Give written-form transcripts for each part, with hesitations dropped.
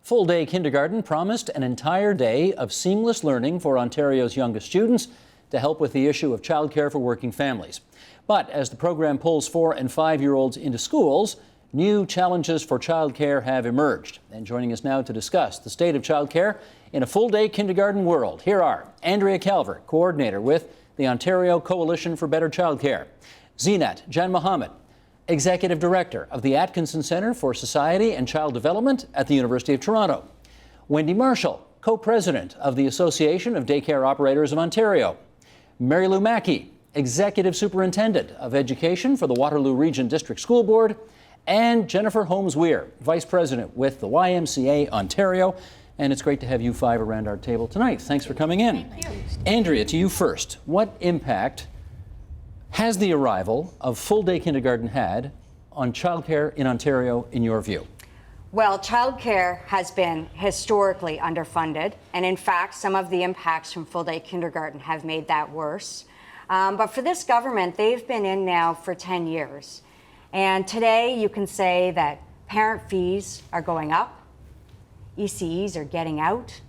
Full-day kindergarten promised an entire day of seamless learning for Ontario's youngest students to help with the issue of childcare for working families. But as the program pulls 4- and 5-year-olds into schools, new challenges for childcare have emerged. And joining us now to discuss the state of childcare in a full-day kindergarten world, here are Andrea Calvert, coordinator with the Ontario Coalition for Better Childcare; Zinat Jan Mohammed, Executive Director of the Atkinson Centre for Society and Child Development at the University of Toronto; Wendy Marshall, Co-President of the Association of Daycare Operators of Ontario; Mary Lou Mackey, Executive Superintendent of Education for the Waterloo Region District School Board; and Jennifer Holmes-Weir, Vice President with the YMCA Ontario. And it's great to have you five around our table tonight. Thanks for coming in. Thank you. Andrea, to you first. What impact has the arrival of full-day kindergarten had on childcare in Ontario, in your view? Well, childcare has been historically underfunded, and in fact, some of the impacts from full-day kindergarten have made that worse. But for this government, they've been in now for 10 years. And today you can say that parent fees are going up, ECEs are getting out,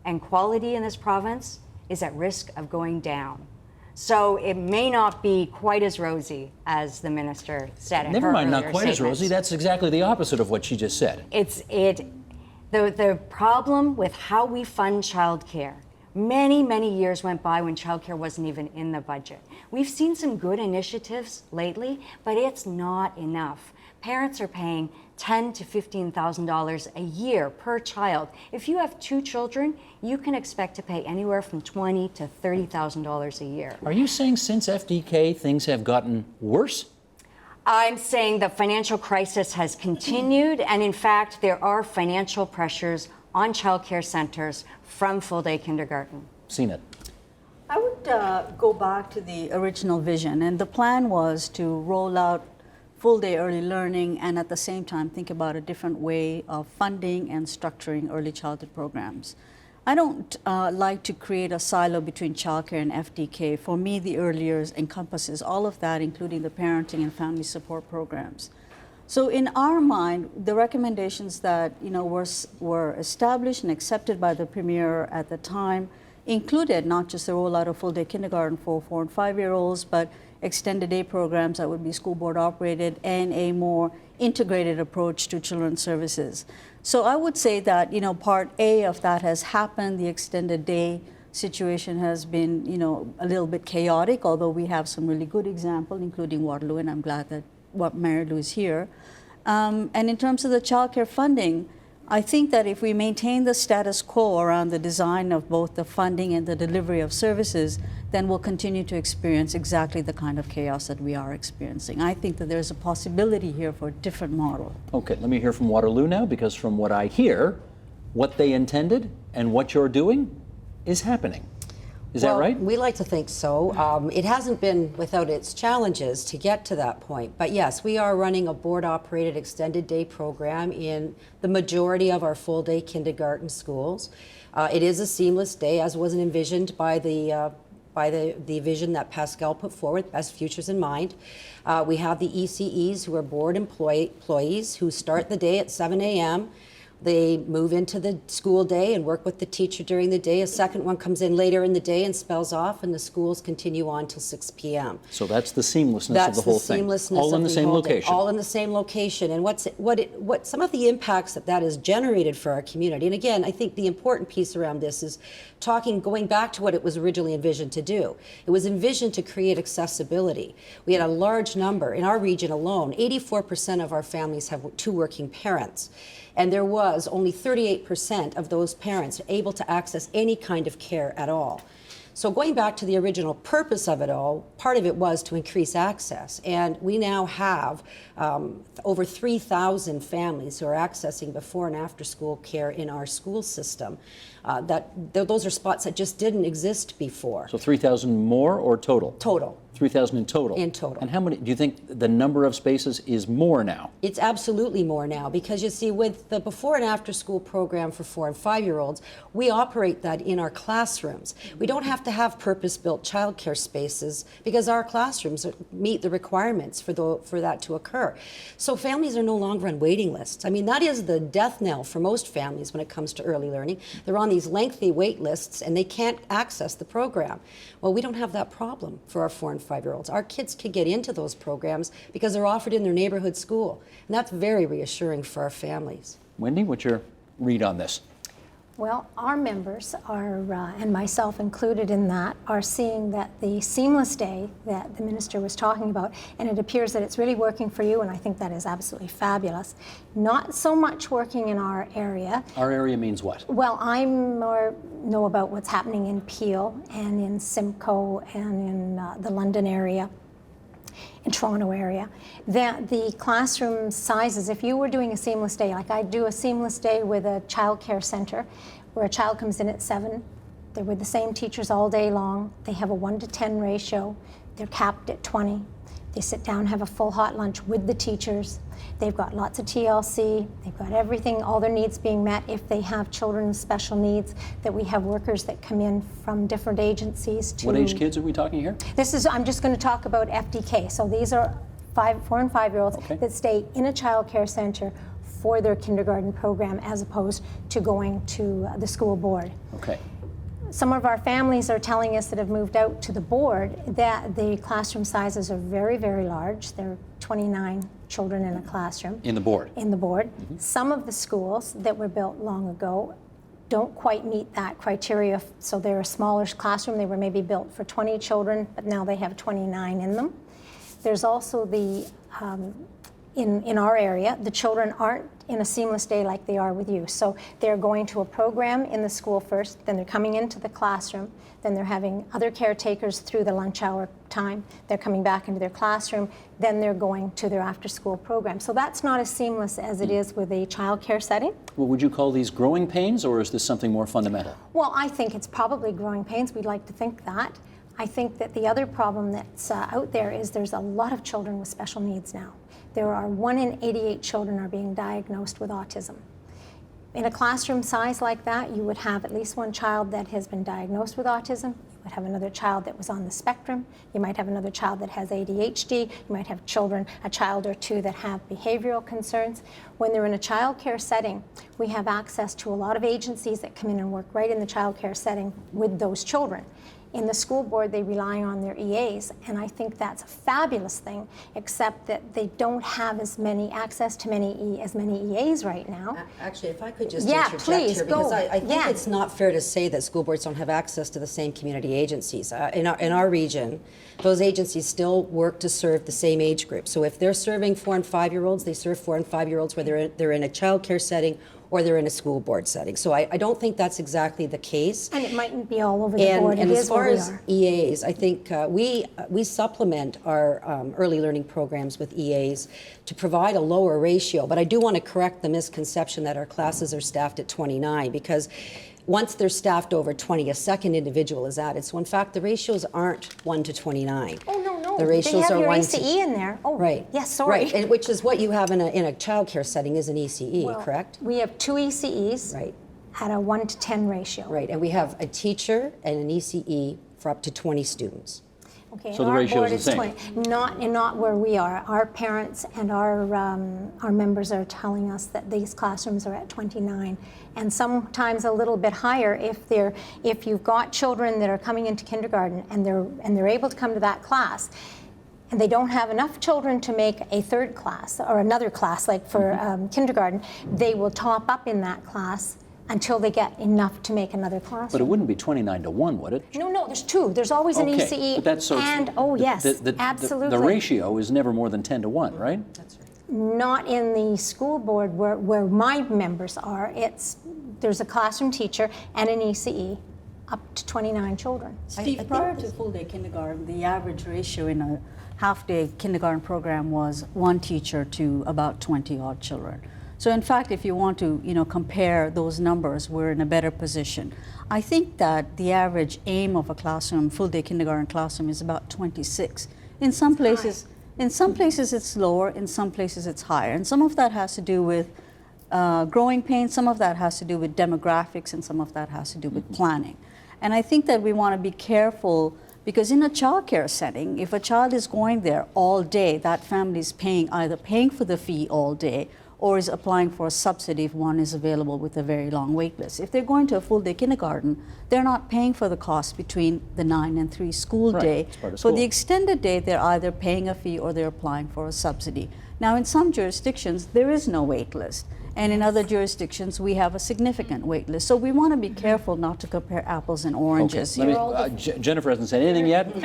and quality in this province is at risk of going down. So it may not be quite as rosy as the minister said in her Never mind, not earlier quite as statements. rosy. That's exactly the opposite of what she just said. The problem with how we fund childcare, many years went by when childcare wasn't even in the budget. We've seen some good initiatives lately, but it's not enough. Parents are paying $10,000 to $15,000 a year per child. If you have 2 children, you can expect to pay anywhere from $20,000 to $30,000 a year. Are you saying since FDK things have gotten worse? I'm saying the financial crisis has continued, and in fact, there are financial pressures on childcare centers from full-day kindergarten. Seen it. I would go back to the original vision, and the plan was to roll out full-day early learning and at the same time think about a different way of funding and structuring early childhood programs. I don't like to create a silo between childcare and FDK. For me, the early years encompasses all of that, including the parenting and family support programs. So in our mind, the recommendations that were established and accepted by the Premier at the time included not just the rollout of full-day kindergarten for 4- and 5-year-olds, but extended day programs that would be school board operated and a more integrated approach to children's services. So I would say that part A of that has happened. The extended day situation has been a little bit chaotic, although we have some really good examples, including Waterloo, and I'm glad that Mary Lou is here. And in terms of the childcare funding, I think that if we maintain the status quo around the design of both the funding and the delivery of services, then we'll continue to experience exactly the kind of chaos that we are experiencing. I think that there's a possibility here for a different model. Okay, let me hear from Waterloo now, because from what I hear, what they intended and what you're doing is happening. Is that right? We like to think so. It hasn't been without its challenges to get to that point. But yes, we are running a board-operated extended day program in the majority of our full-day kindergarten schools. It is a seamless day, as was envisioned by the vision that Pascal put forward, Best Futures in Mind. We have the ECEs, who are board employees, who start the day at 7 a.m. They move into the school day and work with the teacher during the day. A second one comes in later in the day and spells off, and the schools continue on till 6 p.m. So that's the seamlessness of the whole thing. All in the same location. All in the same location. And what some of the impacts that has generated for our community. And again, I think the important piece around this is going back to what it was originally envisioned to do. It was envisioned to create accessibility. We had a large number in our region alone. 84% of our families have 2 working parents. And there was only 38% of those parents able to access any kind of care at all. So going back to the original purpose of it all, part of it was to increase access. And we now have over 3,000 families who are accessing before and after school care in our school system. Those are spots that just didn't exist before. So 3,000 more or total? Total. 3,000 in total? In total. And how many, do you think the number of spaces is more now? It's absolutely more now, because you see, with the before and after school program for 4 and 5-year-olds, we operate that in our classrooms. We don't have to have purpose-built childcare spaces because our classrooms meet the requirements for that to occur. So families are no longer on waiting lists. I mean, that is the death knell for most families when it comes to early learning. They're on these lengthy wait lists and they can't access the program. Well, we don't have that problem for our 4 and 5-year-olds. Our kids can get into those programs because they're offered in their neighborhood school. And that's very reassuring for our families. Wendy, what's your read on this? Well, our members are, and myself included in that, are seeing that the seamless day that the minister was talking about, and it appears that it's really working for you, and I think that is absolutely fabulous. Not so much working in our area. Our area means what? Well, I more know about what's happening in Peel and in Simcoe and in the London area, in Toronto area, that the classroom sizes, if you were doing a seamless day, like I do a seamless day with a childcare center, where a child comes in at 7, they're with the same teachers all day long, they have a 1-to-10 ratio, they're capped at 20, they sit down, have a full hot lunch with the teachers, they've got lots of TLC, they've got everything, all their needs being met. If they have children with special needs, that we have workers that come in from different agencies to... What age kids are we talking here? This is, I'm just going to talk about FDK. So these are 4 and 5-year-olds that stay in a child care center for their kindergarten program as opposed to going to the school board. Okay. Some of our families are telling us that have moved out to the board that the classroom sizes are very, very large. There are 29 children in a classroom. In the board? In the board. Some of the schools that were built long ago don't quite meet that criteria, so they're a smaller classroom. They were maybe built for 20 children, but now they have 29 in them. There's also the, in our area, the children aren't in a seamless day like they are with you. So they're going to a program in the school first, then they're coming into the classroom, then they're having other caretakers through the lunch hour time, they're coming back into their classroom, then they're going to their after-school program. So that's not as seamless as it is with a child care setting. Well, would you call these growing pains, or is this something more fundamental? Well, I think it's probably growing pains. We'd like to think that. I think that the other problem that's out there is there's a lot of children with special needs now. There are 1 in 88 children are being diagnosed with autism. In a classroom size like that, you would have at least one child that has been diagnosed with autism. You would have another child that was on the spectrum. You might have another child that has ADHD. You might have a child or two that have behavioral concerns. When they're in a child care setting, we have access to a lot of agencies that come in and work right in the child care setting with those children. In the school board, they rely on their EAs, and I think that's a fabulous thing, except that they don't have as many access to as many EAs right now. Actually, if I could just interject here, because I think it's not fair to say that school boards don't have access to the same community agencies. In our region, those agencies still work to serve the same age group. So if they're serving 4 and 5-year-olds, they serve 4 and 5-year-olds whether they're in a child care setting or they're in a school board setting. So I don't think that's exactly the case. And it mightn't be all over the board. And it as is far where we as are. EAs, I think we supplement our early learning programs with EAs to provide a lower ratio. But I do want to correct the misconception that our classes are staffed at 29, because once they're staffed over 20, a second individual is added. So in fact, the ratios aren't 1 to 29. Oh, no. The ratios they have are your 1 ACE to... in there. Oh, right. Yes, sorry. Right, and which is what you have in a child care setting is an ECE, Well, correct? We have 2 ECEs Right. at a 1 to 10 ratio. Right, and we have a teacher and an ECE for up to 20 students. Okay, So and the our ratio board is the is same. 20. Not where we are. Our parents and our members are telling us that these classrooms are at 29, and sometimes a little bit higher if you've got children that are coming into kindergarten and they're able to come to that class, and they don't have enough children to make a 3rd class or another class like for kindergarten, they will top up in that class until they get enough to make another class. But it wouldn't be 29 to 1, would it? No, there's 2. There's always an ECE but that's so and, oh yes, absolutely. The ratio is never more than 10 to 1, right? That's right. Not in the school board where my members are. There's a classroom teacher and an ECE up to 29 children. Steve, prior to full-day kindergarten, the average ratio in a half-day kindergarten program was 1 teacher to about 20-odd children. So in fact, if you want to, compare those numbers, we're in a better position. I think that the average aim of a classroom, full-day kindergarten classroom, is about 26. In some places it's lower, in some places it's higher. And some of that has to do with growing pains, some of that has to do with demographics, and some of that has to do with planning. And I think that we want to be careful, because in a childcare setting, if a child is going there all day, that family is either paying for the fee all day or is applying for a subsidy if one is available with a very long wait list. If they're going to a full-day kindergarten, they're not paying for the cost between the 9 and 3 school day. It's part of For school. the extended day, they're either paying a fee or they're applying for a subsidy. Now, in some jurisdictions, there is no wait list. And in other jurisdictions, we have a significant wait list. So we want to be careful not to compare apples and oranges. Okay. Jennifer hasn't said anything yet.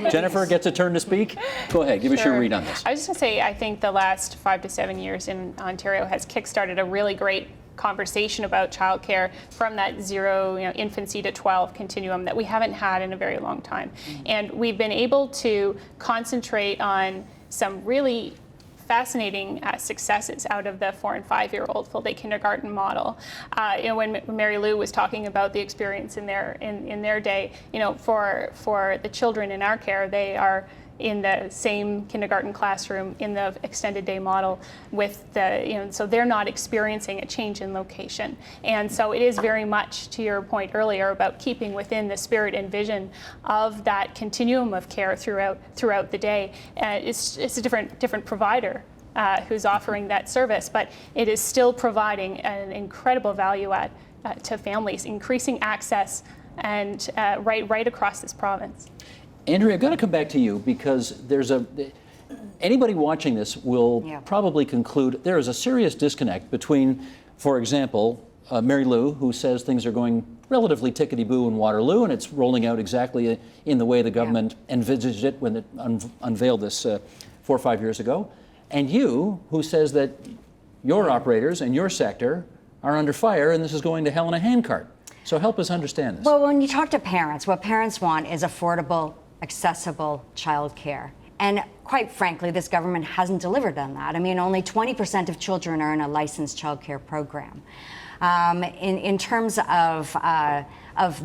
Jennifer gets a turn to speak. Go ahead, give us your read on this. I was just going to say, I think the last 5 to 7 years in Ontario has kickstarted a really great conversation about childcare from that zero, infancy to 12 continuum that we haven't had in a very long time. And we've been able to concentrate on some really fascinating successes out of the 4 and 5-year-old full-day kindergarten model. When Mary Lou was talking about the experience in their day, for the children in our care, they are in the same kindergarten classroom in the extended day model with so they're not experiencing a change in location. And so it is very much, to your point earlier, about keeping within the spirit and vision of that continuum of care throughout the day. It's a different provider who's offering that service, but it is still providing an incredible value add to families, increasing access and right across this province. Andrea, I've got to come back to you, because anybody watching this will probably conclude there is a serious disconnect between, for example, Mary Lou, who says things are going relatively tickety-boo in Waterloo, and it's rolling out exactly in the way the government envisaged it when it unveiled this 4 or 5 years ago, and you, who says that your operators and your sector are under fire and this is going to hell in a handcart. So help us understand this. Well, when you talk to parents, what parents want is affordable, accessible childcare. And quite frankly, this government hasn't delivered on that. I mean, only 20% of children are in a licensed childcare program. In terms of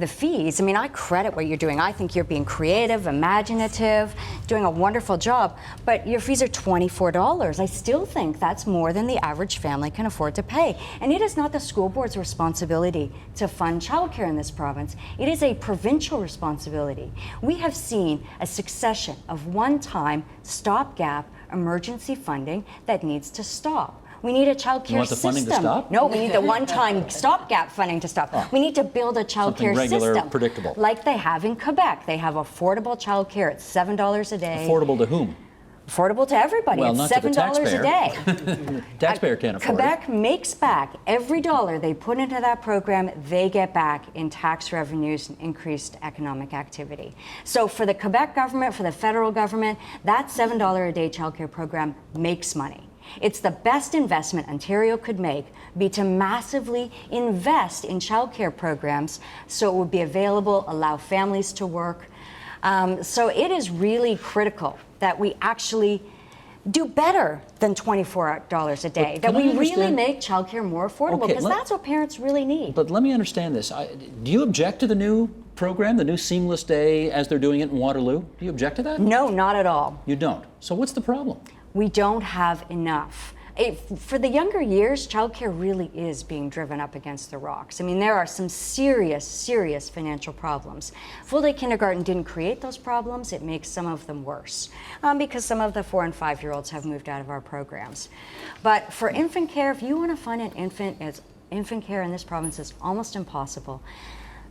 the fees, I mean, I credit what you're doing. I think you're being creative, imaginative, doing a wonderful job, but your fees are $24. I still think that's more than the average family can afford to pay. And it is not the school board's responsibility to fund childcare in this province. It is a provincial responsibility. We have seen a succession of one-time stopgap emergency funding that needs to stop. We need a child care system. You want the funding to stop? No, we need the one-time stopgap funding to stop. Oh. We need to build a child care regular, system. predictable. Like they have in Quebec. They have affordable child care at $7 a day. Affordable to whom? Affordable to everybody. Well, it's not to the $7 a taxpayer. day. Taxpayer can't afford Quebec makes back every dollar they put into that program, they get back in tax revenues and increased economic activity. So for the Quebec government, for the federal government, that $7 a day childcare program makes money. It's the best investment Ontario could make, be to massively invest in childcare programs so it would be available, allow families to work. So it is really critical that we actually do better than $24 a day, that we really make childcare more affordable, because that's what parents really need. But let me understand this. Do you object to the new program, the new seamless day as they're doing it in Waterloo? Do you object to that? No, not at all. You don't. So what's the problem? We don't have enough. For the younger years, childcare really is being driven up against the rocks. I mean, there are some serious, serious financial problems. Full-day kindergarten didn't create those problems. It makes some of them worse because some of the 4 and 5-year-olds have moved out of our programs. But for infant care, if you want to find an infant care in this province is almost impossible.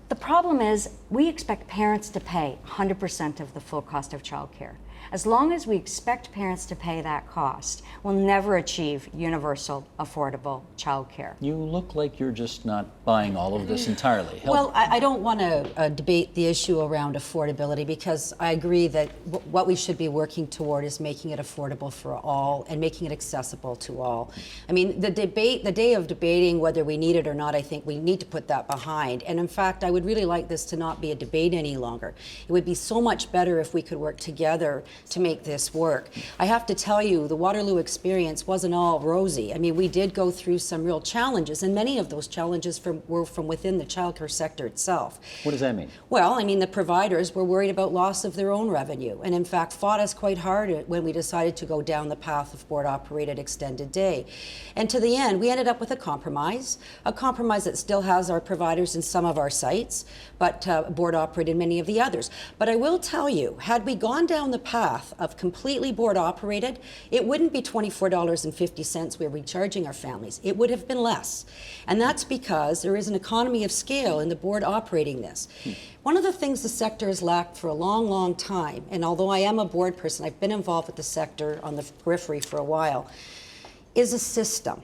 The problem is we expect parents to pay 100% of the full cost of childcare. As long as we expect parents to pay that cost, we'll never achieve universal, affordable childcare. You look like you're just not buying all of this entirely. Well, I don't want to debate the issue around affordability, because I agree that what we should be working toward is making it affordable for all and making it accessible to all. I mean, the day of debating whether we need it or not, I think we need to put that behind. And in fact, I would really like this to not be a debate any longer. It would be so much better if we could work together to make this work. I have to tell you, the Waterloo experience wasn't all rosy. I mean, we did go through some real challenges, and many of those challenges were from within the childcare sector itself. What does that mean? Well, I mean, the providers were worried about loss of their own revenue, and in fact fought us quite hard when we decided to go down the path of board-operated extended day. And to the end, we ended up with a compromise that still has our providers in some of our sites, but board-operated many of the others. But I will tell you, had we gone down the path of completely board-operated, it wouldn't be $24.50 we were charging our families. It would have been less. And that's because there is an economy of scale in the board operating this. One of the things the sector has lacked for a long, long time, and although I am a board person, I've been involved with the sector on the periphery for a while, is a system.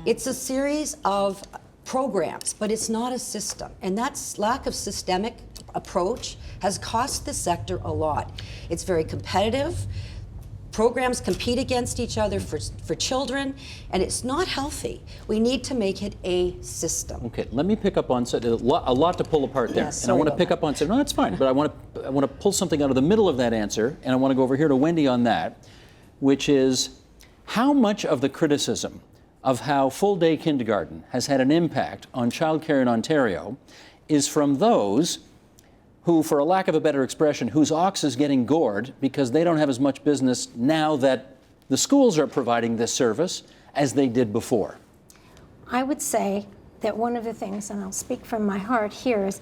It's a series of programs, but it's not a system. And that lack of systemic approach has cost the sector a lot. It's very competitive. Programs compete against each other for children, and it's not healthy. We need to make it a system. Okay, let me pick up on a lot to pull apart there. Yes, and I want to pick up on no, that's fine, but I want to pull something out of the middle of that answer, and I want to go over here to Wendy on that, which is how much of the criticism of how full-day kindergarten has had an impact on childcare in Ontario is from those who, for a lack of a better expression, whose ox is getting gored because they don't have as much business now that the schools are providing this service as they did before? I would say that one of the things, and I'll speak from my heart here, is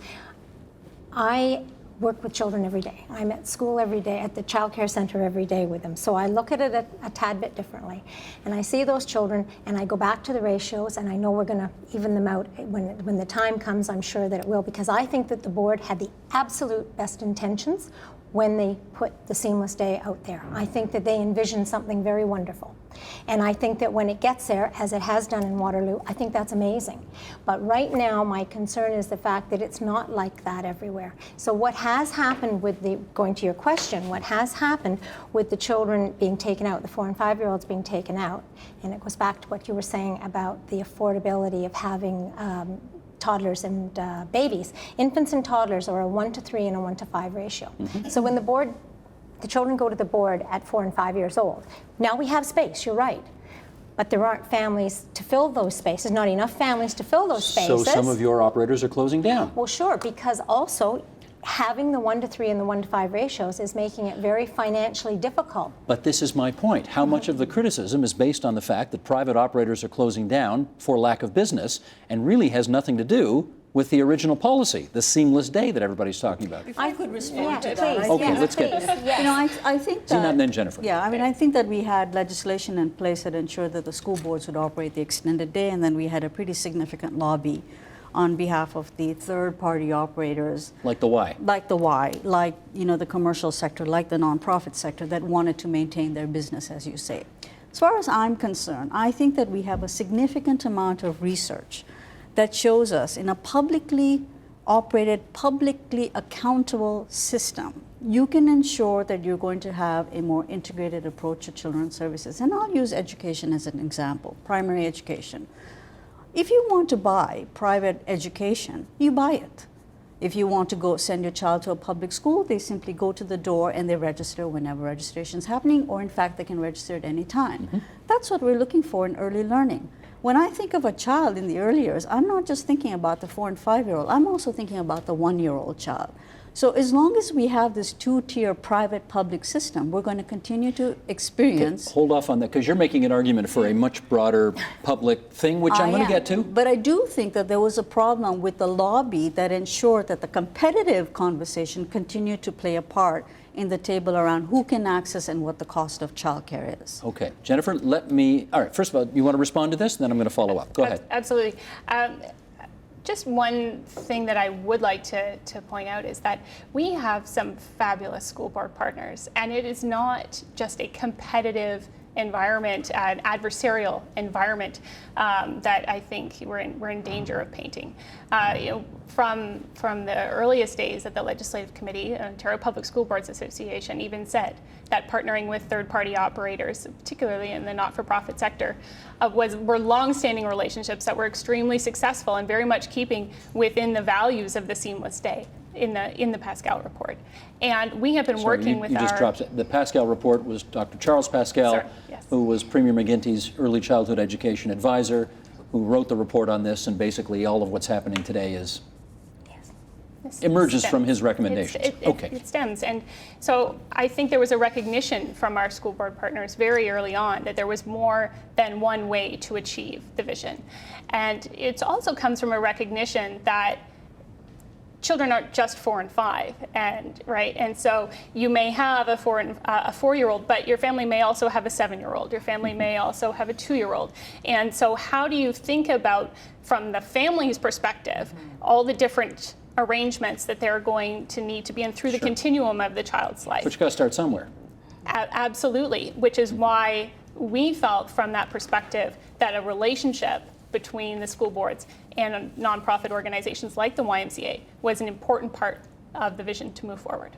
I work with children every day. I'm at school every day, at the child care center every day with them. So I look at it a tad bit differently. And I see those children, and I go back to the ratios, and I know we're going to even them out when the time comes. I'm sure that it will, because I think that the board had the absolute best intentions when they put the seamless day out there. I think that they envisioned something very wonderful. And I think that when it gets there, as it has done in Waterloo, I think that's amazing. But right now, my concern is the fact that it's not like that everywhere. So what has happened with going to your question, what has happened with the children being taken out, the 4 and 5-year-olds being taken out, and it goes back to what you were saying about the affordability of having toddlers and babies. Infants and toddlers are a 1-to-3 and a 1-to-5 ratio. So when the children go to the board at 4 and 5 years old, now we have space, you're right. But there aren't families to fill those spaces, not enough families to fill those spaces. So some of your operators are closing down. Well, sure, because also having the 1-to-3 and the 1-to-5 ratios is making it very financially difficult. But this is my point. How much of the criticism is based on the fact that private operators are closing down for lack of business and really has nothing to do with the original policy, the seamless day that everybody's talking about? If I could respond to that. Please, Okay, let's get yes. You know, I think that... Zina and then Jennifer. Yeah, I mean, I think that we had legislation in place that ensured that the school boards would operate the extended day, and then we had a pretty significant lobby on behalf of the third-party operators. Like the Y. Like the Y, like, you know, the commercial sector, like the nonprofit sector that wanted to maintain their business, as you say. As far as I'm concerned, I think that we have a significant amount of research that shows us in a publicly operated, publicly accountable system, you can ensure that you're going to have a more integrated approach to children's services. And I'll use education as an example, primary education. If you want to buy private education, you buy it. If you want to go send your child to a public school, they simply go to the door and they register whenever registration is happening, or in fact, they can register at any time. That's what we're looking for in early learning. When I think of a child in the early years, I'm not just thinking about the 4 and 5-year-old, I'm also thinking about the 1-year-old child. So as long as we have this 2-tier private-public system, we're going to continue to experience... Okay, hold off on that, because you're making an argument for a much broader public thing, which I'm going to get to. But I do think that there was a problem with the lobby that ensured that the competitive conversation continued to play a part in the table around who can access and what the cost of childcare is. Okay, Jennifer, all right, first of all, you want to respond to this? Then I'm going to follow up. Go ahead. Absolutely. Just one thing that I would like to point out is that we have some fabulous school board partners, and it is not just a competitive environment, an adversarial environment that I think we're in danger of painting. From the earliest days at the Legislative Committee, Ontario Public School Boards Association even said that partnering with third-party operators, particularly in the not-for-profit sector, were long-standing relationships that were extremely successful and very much keeping within the values of the seamless day. in the Pascal report. And we have been Sorry, working with you just dropped it. The Pascal report was Dr. Charles Pascal, Sorry, yes. who was Premier McGuinty's early childhood education advisor, who wrote the report on this, and basically all of what's happening today is emerges from his recommendations. It stems. And so I think there was a recognition from our school board partners very early on that there was more than one way to achieve the vision. And it also comes from a recognition that children aren't just 4 and 5, and so you may have a 4-year-old, but your family may also have a 7-year-old. Your family may also have a 2-year-old. And so how do you think about, from the family's perspective, all the different arrangements that they're going to need to be in through the continuum of the child's life? But you got to start somewhere. Absolutely, which is why we felt from that perspective that a relationship between the school boards and nonprofit organizations like the YMCA was an important part of the vision to move forward.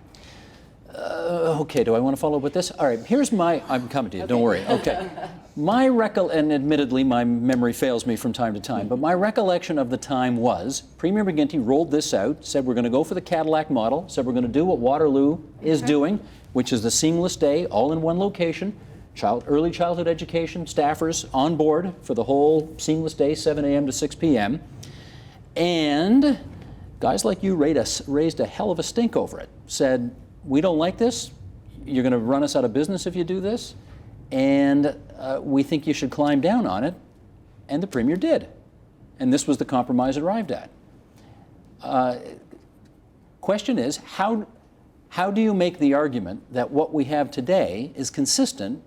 Okay, do I want to follow up with this? All right, I'm coming to you, don't worry. Okay. And admittedly, my memory fails me from time to time, but my recollection of the time was Premier McGuinty rolled this out, said we're going to go for the Cadillac model, said we're going to do what Waterloo is doing, which is the seamless day, all in one location, early childhood education, staffers on board for the whole seamless day, 7 a.m. to 6 p.m. And guys like you raised a hell of a stink over it, said, we don't like this, you're going to run us out of business if you do this, and we think you should climb down on it, and the Premier did. And this was the compromise arrived at. Question is, how do you make the argument that what we have today is consistent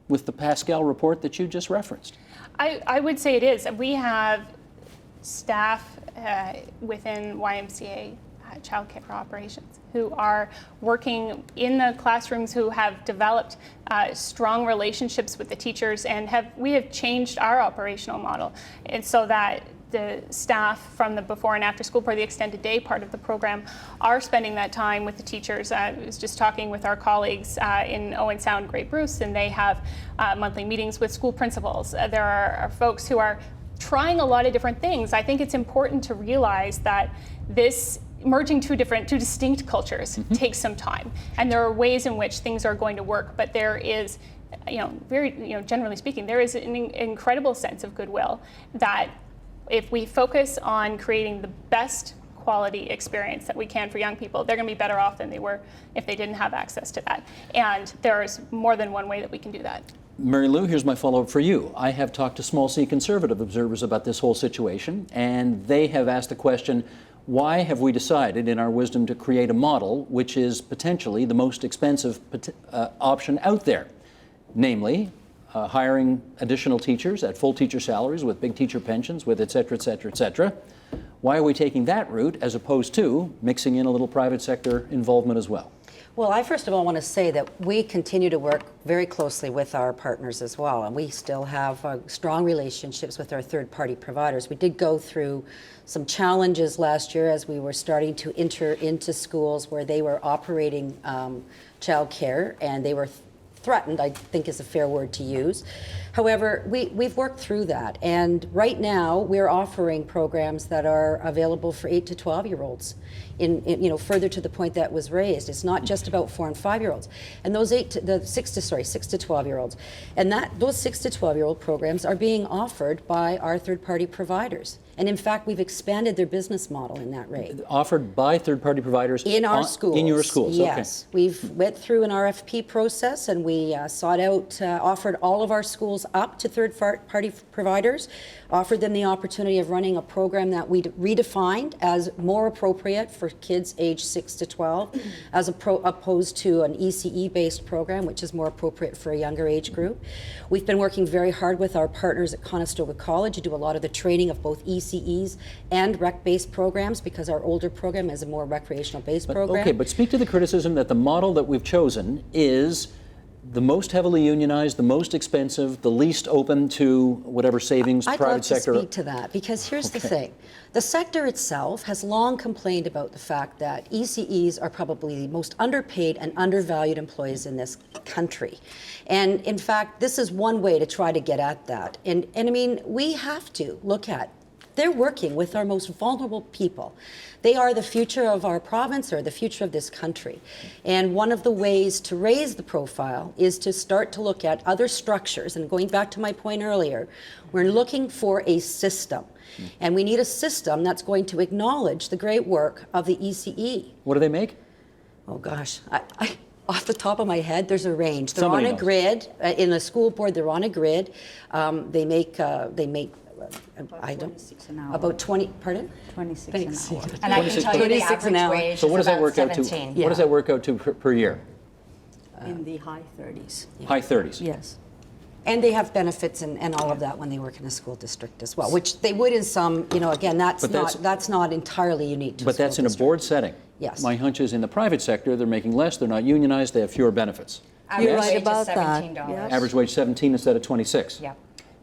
with the Pascal report that you just referenced? I would say it is. We have staff within YMCA childcare operations who are working in the classrooms, who have developed strong relationships with the teachers, and we have changed our operational model, and so that the staff from the before and after school part, the extended day part of the program, are spending that time with the teachers. I was just talking with our colleagues in Owen Sound, Grey Bruce, and they have monthly meetings with school principals. There are folks who are trying a lot of different things. I think it's important to realize that this merging two distinct cultures takes some time, and there are ways in which things are going to work, but there is, generally speaking, there is an incredible sense of goodwill that if we focus on creating the best quality experience that we can for young people, they're going to be better off than they were if they didn't have access to that. And there's more than one way that we can do that. Mary Lou, here's my follow-up for you. I have talked to small C conservative observers about this whole situation, and they have asked the question, why have we decided in our wisdom to create a model which is potentially the most expensive option out there? Namely, hiring additional teachers at full teacher salaries with big teacher pensions, with et cetera, et cetera, et cetera. Why are we taking that route as opposed to mixing in a little private sector involvement as well? Well, I first of all want to say that we continue to work very closely with our partners as well, and we still have strong relationships with our third-party providers. We did go through some challenges last year as we were starting to enter into schools where they were operating childcare, and they were threatened, I think is a fair word to use. However, we've worked through that, and right now we're offering programs that are available for 8 to 12-year-olds. In further to the point that was raised, it's not just about 4 and 5-year-olds, and those 6 to 12-year-olds, and those 6 to 12-year-old programs are being offered by our third-party providers. And in fact, we've expanded their business model in that rate. Offered by third-party providers in our schools. In your schools, yes. Okay. We've went through an RFP process, and we offered all of our schools up to third-party providers, offered them the opportunity of running a program that we redefined as more appropriate for kids aged 6 to 12, as opposed to an ECE-based program, which is more appropriate for a younger age group. We've been working very hard with our partners at Conestoga College to do a lot of the training of both ECEs and rec-based programs, because our older program is a more recreational-based program. Okay, but speak to the criticism that the model that we've chosen is the most heavily unionized, the most expensive, the least open to whatever savings private sector. I'd love to speak to that, because here's the thing. The sector itself has long complained about the fact that ECEs are probably the most underpaid and undervalued employees in this country. And in fact, this is one way to try to get at that. And I mean, we have to look at They're working with our most vulnerable people. They are the future of our province or the future of this country. And one of the ways to raise the profile is to start to look at other structures. And going back to my point earlier, we're looking for a system. And we need a system that's going to acknowledge the great work of the ECE. What do they make? Oh gosh, off the top of my head, there's a range. They're Somebody on a knows. grid. In a school board, they're on a grid. They make I don't, 26 an hour. about 20, pardon? 26 an hour. And I can tell you the 26 an average hour. wage So what is does that about work out to? 17. What does that work out to per year? In the high 30s. High 30s. Yes. And they have benefits and all of that when they work in a school district as well, which they would in some, you know, again, But that's not entirely unique to a But school that's in a district. board setting. Yes. My hunch is in the private sector, they're making less, they're not unionized, they have fewer benefits. Average You're right wage is about that. $17. Yeah. Average wage 17 instead of 26. Yeah.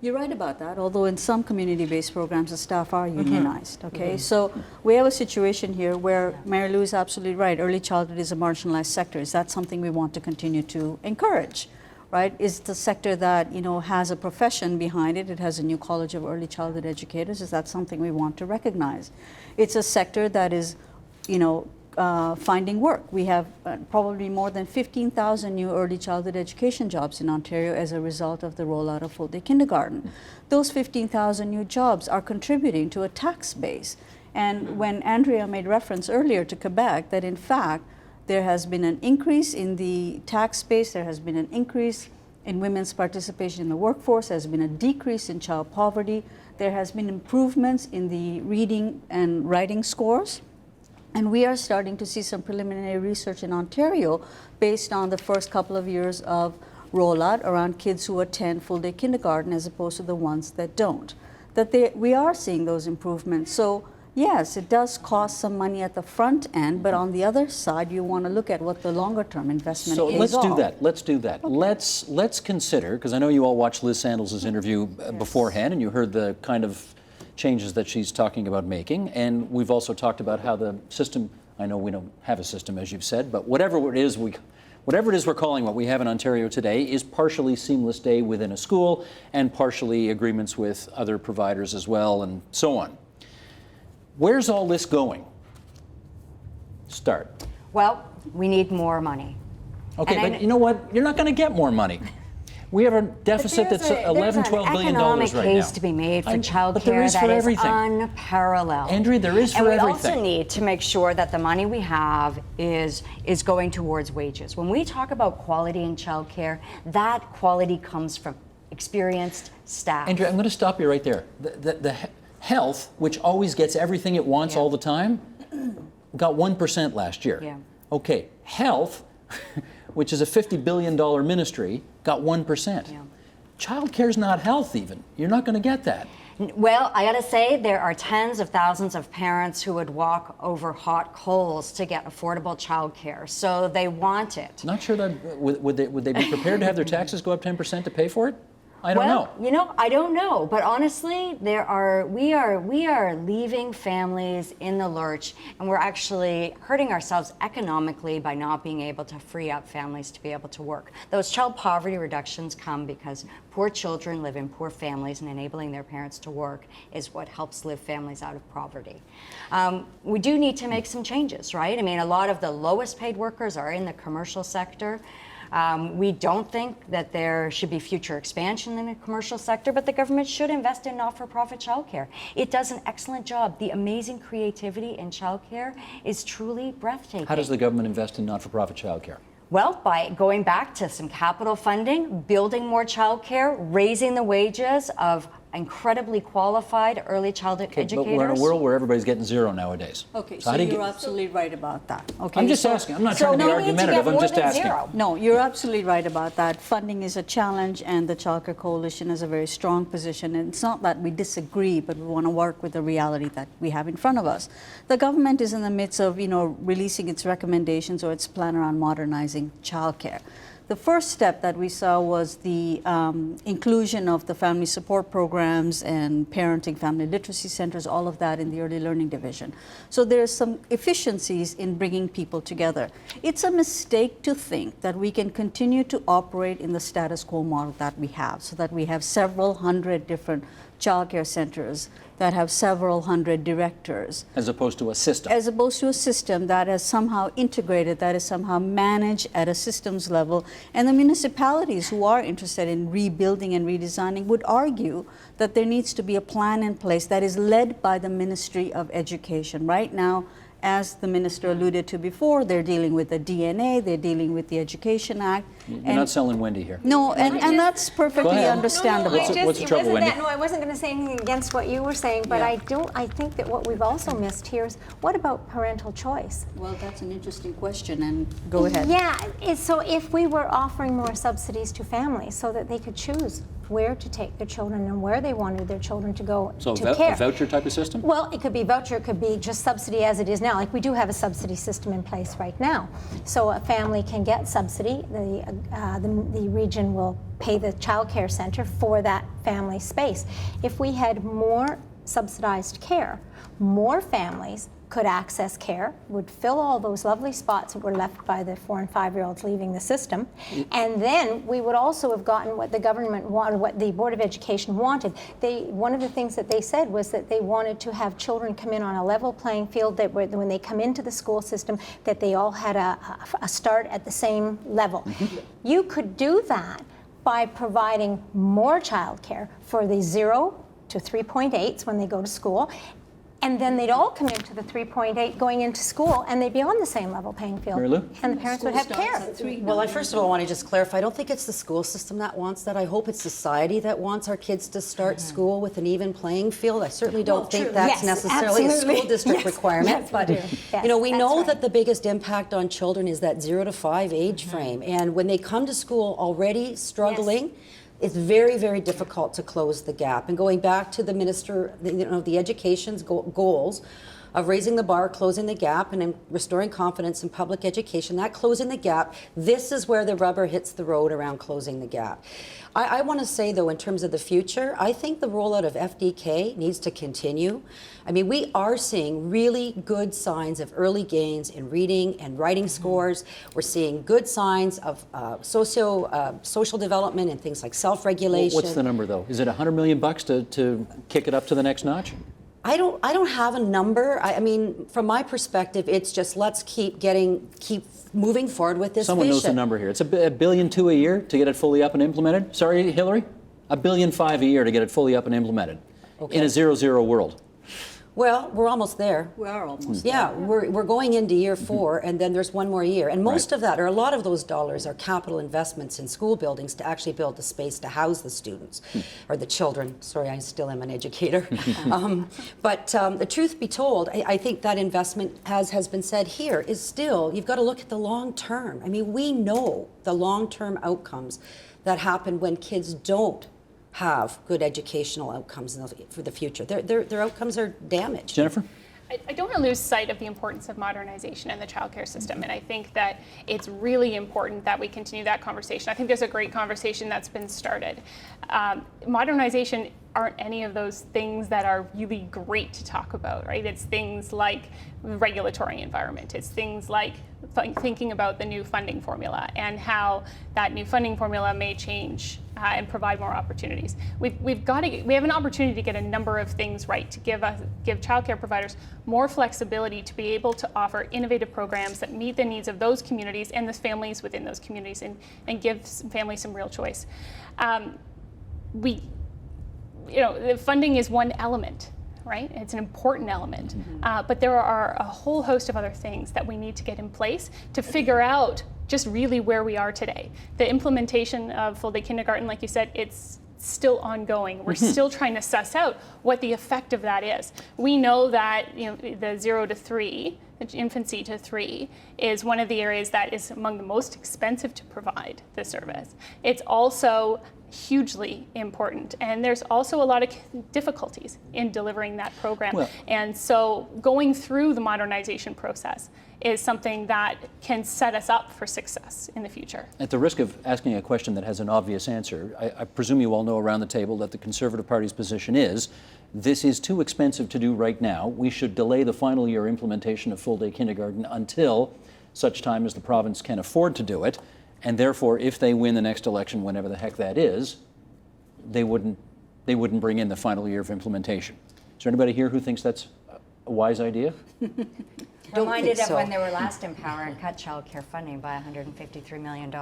You're right about that, although in some community-based programs, the staff are unionized, okay? So we have a situation here where Mary Lou is absolutely right. Early childhood is a marginalized sector. Is that something we want to continue to encourage, right? Is the sector that, you know, has a profession behind it. It has a new college of early childhood educators. Is that something we want to recognize? It's a sector that is, you know, finding work. We have probably more than 15,000 new early childhood education jobs in Ontario as a result of the rollout of full-day kindergarten. Those 15,000 new jobs are contributing to a tax base. And when Andrea made reference earlier to Quebec, that in fact there has been an increase in the tax base, there has been an increase in women's participation in the workforce, there has been a decrease in child poverty, there has been improvements in the reading and writing scores. And we are starting to see some preliminary research in Ontario based on the first couple of years of rollout around kids who attend full-day kindergarten as opposed to the ones that don't. We are seeing those improvements. So yes, it does cost some money at the front end, but on the other side, you want to look at what the longer-term investment So is. let's do that. Let's do that. Okay. Let's consider, because I know you all watched Liz Sandals' interview beforehand, and you heard the kind of changes that she's talking about making, and we've also talked about how the system, I know we don't have a system as you've said, but whatever it is we're calling what we have in Ontario today is partially seamless day within a school and partially agreements with other providers as well and so on. Where's all this going? Start. Well, we need more money. Okay, And but you know what? You're not going to get more money. We have a deficit that's $11, $12 billion right now. There's an economic case to be made for child but there care is that for is everything. unparalleled. Andrea, there is for and we everything. also need to make sure that the money we have is going towards wages. When we talk about quality in child care, that quality comes from experienced staff. Andrea, I'm going to stop you right there. The health, which always gets everything it wants all the time, got 1% last year. Yeah. Okay, health, which is a $50 billion ministry, got 1%. Yeah. Child care's not health even. You're not going to get that. Well, I got to say, there are tens of thousands of parents who would walk over hot coals to get affordable child care. So they want it. Not sure that, would they be prepared to have their taxes go up 10% to pay for it? I don't know. You know, I don't know. But honestly, we are leaving families in the lurch, and we're actually hurting ourselves economically by not being able to free up families to be able to work. Those child poverty reductions come because poor children live in poor families, and enabling their parents to work is what helps lift families out of poverty. We do need to make some changes, right? I mean, a lot of the lowest paid workers are in the commercial sector. We don't think that there should be future expansion in the commercial sector, but the government should invest in not-for-profit childcare. It does an excellent job. The amazing creativity in childcare is truly breathtaking. How does the government invest in not-for-profit childcare? Well, by going back to some capital funding, building more childcare, raising the wages of incredibly qualified early childhood educators. But we're in a world where everybody's getting zero nowadays. Okay, So so how do you you're get- absolutely right about that. Okay, I'm just so- asking. I'm not trying to be no need to get argumentative. I'm more just than asking. zero. No, you're absolutely right about that. Funding is a challenge, and the Childcare Coalition has a very strong position. And it's not that we disagree, but we want to work with the reality that we have in front of us. The government is in the midst of, releasing its recommendations or its plan around modernizing childcare. The first step that we saw was the inclusion of the family support programs and parenting family literacy centers, all of that in the early learning division. So there's some efficiencies in bringing people together. It's a mistake to think that we can continue to operate in the status quo model that we have, so that we have several hundred different childcare centers that have several hundred directors. As opposed to a system. As opposed to a system that is somehow integrated, that is somehow managed at a systems level. And the municipalities who are interested in rebuilding and redesigning would argue that there needs to be a plan in place that is led by the Ministry of Education. Right now, as the minister alluded to before, they're dealing with the DNA, they're dealing with the Education Act. You're not selling Wendy here. No, and that's perfectly ahead. understandable. What's the trouble, Wendy? I wasn't going to say anything against what you were saying, but Yeah. I think that what we've also missed here is, what about parental choice? Well, that's an interesting question, and go ahead. Yeah, so if we were offering more subsidies to families so that they could choose where to take their children and where they wanted their children to go So to a care. voucher type of system? Well, it could be voucher, it could be just subsidy as it is now. Like, we do have a subsidy system in place right now. So a family can get subsidy. The region will pay the child care center for that family space. If we had more subsidized care, more families could access care, would fill all those lovely spots that were left by the 4 and 5-year-olds leaving the system. And then we would also have gotten what the government wanted, what the Board of Education wanted. One of the things that they said was that they wanted to have children come in on a level playing field, that when they come into the school system, that they all had a start at the same level. You could do that by providing more childcare for the 0 to 3.8s when they go to school. And then they'd all come into the 3.8 going into school, and they'd be on the same level playing field. Mary Lou? And the parents would have care. Well, I first of all want to just clarify, I don't think it's the school system that wants that. I hope it's society that wants our kids to start school with an even playing field. I certainly don't think that's Yes, necessarily absolutely. a school district Yes, requirement. yes, But we do. Yes, you know, we that's know right. that the biggest impact on children is that 0 to 5 age frame. And when they come to school already struggling, it's very, very difficult to close the gap. And going back to the minister, the education's goals of raising the bar, closing the gap, and restoring confidence in public education, that closing the gap, this is where the rubber hits the road around closing the gap. I want to say, though, in terms of the future, I think the rollout of FDK needs to continue. I mean, we are seeing really good signs of early gains in reading and writing scores. We're seeing good signs of social development and things like self-regulation. What's the number, though? Is it $100 million to kick it up to the next notch? I don't have a number. I mean, from my perspective, it's just let's keep moving forward with this Someone vision. knows the number here. It's $1.2 billion a year to get it fully up and implemented. Sorry, Hillary? $1.5 billion a year to get it fully up and implemented in a 0-0 world. Well, we're almost there. We are almost Yeah, we're going into year 4, and then there's one more year. And most of that, or a lot of those dollars, are capital investments in school buildings to actually build the space to house the students, or the children. Sorry, I still am an educator. But the truth be told, I think that investment, as has been said here, is still, you've got to look at the long term. I mean, we know the long-term outcomes that happen when kids don't have good educational outcomes for the future. Their outcomes are damaged. Jennifer? I don't want to lose sight of the importance of modernization in the childcare system, and I think that it's really important that we continue that conversation. I think there's a great conversation that's been started. Modernization aren't any of those things that are really great to talk about, right? It's things like regulatory environment. It's things like thinking about the new funding formula and how that new funding formula may change and provide more opportunities. We have an opportunity to get a number of things right, to give childcare providers more flexibility to be able to offer innovative programs that meet the needs of those communities and the families within those communities, and give families some real choice. The funding is one element, right? It's an important element, but there are a whole host of other things that we need to get in place to figure out just really where we are today. The implementation of full-day kindergarten, like you said, it's still ongoing. We're still trying to suss out what the effect of that is. We know that the 0 to 3, the infancy to 3, is one of the areas that is among the most expensive to provide the service. It's also hugely important. And there's also a lot of difficulties in delivering that program. Well, and so going through the modernization process is something that can set us up for success in the future. at the risk of asking a question that has an obvious answer, I presume you all know around the table that the Conservative Party's position is this is too expensive to do right now. We should delay the final year implementation of full-day kindergarten until such time as the province can afford to do it. And therefore, if they win the next election, whenever the heck that is, they wouldn't bring in the final year of implementation. Is there anybody here who thinks that's a wise idea? Reminded think of so. when they were last in power and cut childcare funding by $153 million.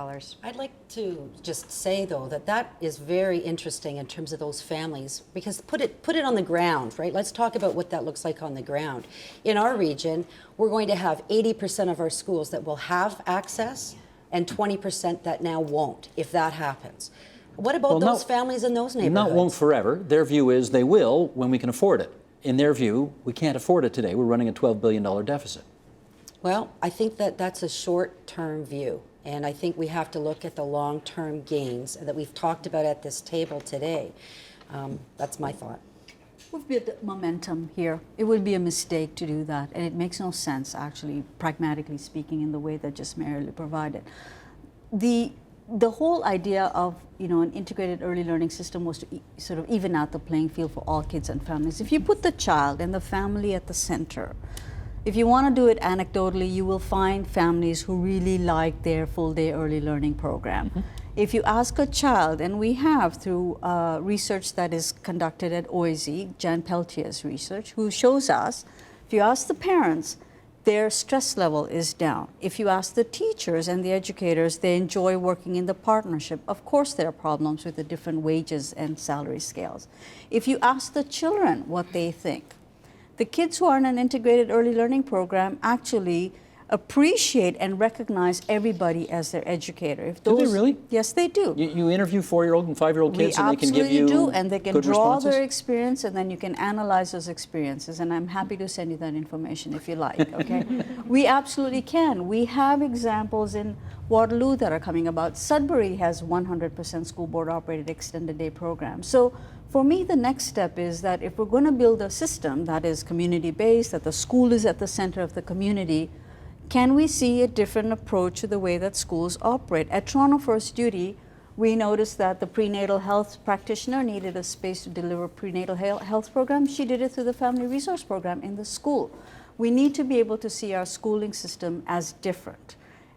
I'd like to just say, though, that that is very interesting in terms of those families, because put it on the ground, right? Let's talk about what that looks like on the ground. In our region, we're going to have 80% of our schools that will have access and 20% that now won't, if that happens. What about those families in those neighborhoods? Not won't forever. Their view is they will when we can afford it. In their view, we can't afford it today. We're running a $12 billion deficit. Well, I think that that's a short-term view, and I think we have to look at the long-term gains that we've talked about at this table today. That's my thought. We've built momentum here. It would be a mistake to do that, and it makes no sense, actually, pragmatically speaking, in the way that just merely provided. The whole idea of an integrated early learning system was to sort of even out the playing field for all kids and families. If you put the child and the family at the center, if you want to do it anecdotally, you will find families who really like their full-day early learning program. Mm-hmm. If you ask a child, and we have through research that is conducted at OISE, Jan Peltier's research, who shows us, if you ask the parents, their stress level is down. If you ask the teachers and the educators, they enjoy working in the partnership. Of course, there are problems with the different wages and salary scales. If you ask the children what they think, the kids who are in an integrated early learning program actually appreciate and recognize everybody as their educator. If Do they really? Yes, they do. You interview 4-year-old and 5-year-old kids and they can give you absolutely do, and they can good draw responses? their experience, and then you can analyze those experiences, and I'm happy to send you that information if you like, okay? We absolutely can. We have examples in Waterloo that are coming about. Sudbury has 100% school board operated extended day program. So for me, the next step is that if we're going to build a system that is community-based, that the school is at the center of the community, can we see a different approach to the way that schools operate? At Toronto First Duty, we noticed that the prenatal health practitioner needed a space to deliver prenatal health programs. She did it through the family resource program in the school. We need to be able to see our schooling system as different.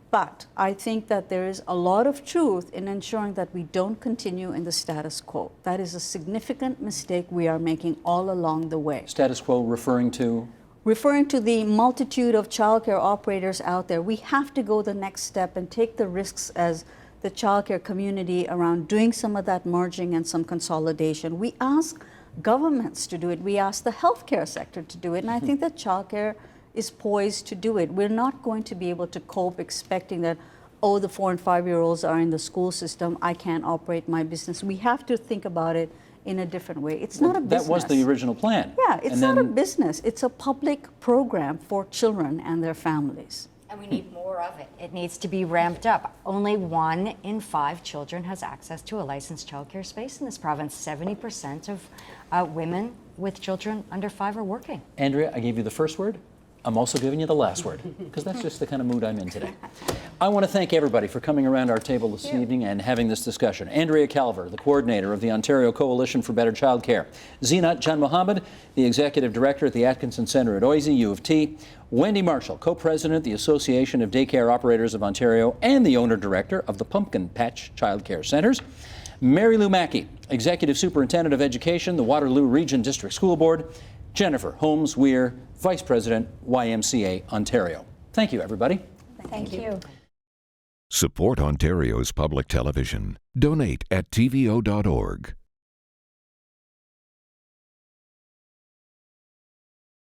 But I think that there is a lot of truth in ensuring that we don't continue in the status quo. That is a significant mistake we are making all along the way. Status quo referring to? Referring to the multitude of childcare operators out there, we have to go the next step and take the risks as the childcare community around doing some of that merging and some consolidation. We ask governments to do it. We ask the healthcare sector to do it. And I think that childcare is poised to do it. We're not going to be able to cope expecting that, oh, the 4- and 5-year-olds are in the school system, I can't operate my business. We have to think about it in a different way. It's not a business. That was the original plan. Yeah, it's not a business. It's a public program for children and their families. And we need more of it. It needs to be ramped up. Only 1 in 5 children has access to a licensed childcare space in this province. 70% of women with children under 5 are working. Andrea, I gave you the first word. I'm also giving you the last word, because that's just the kind of mood I'm in today. I want to thank everybody for coming around our table this evening and having this discussion. Andrea Calver, the coordinator of the Ontario Coalition for Better Childcare. Zinat Jan Mohammed, the executive director at the Atkinson Centre at OISE, U of T. Wendy Marshall, co-president, the Association of Daycare Operators of Ontario and the owner-director of the Pumpkin Patch Childcare Centres. Mary Lou Mackey, executive superintendent of education, the Waterloo Region District School Board. Jennifer Holmes-Weir, Vice President, YMCA Ontario. Thank you, everybody. Thank you. Support Ontario's public television. Donate at tvo.org.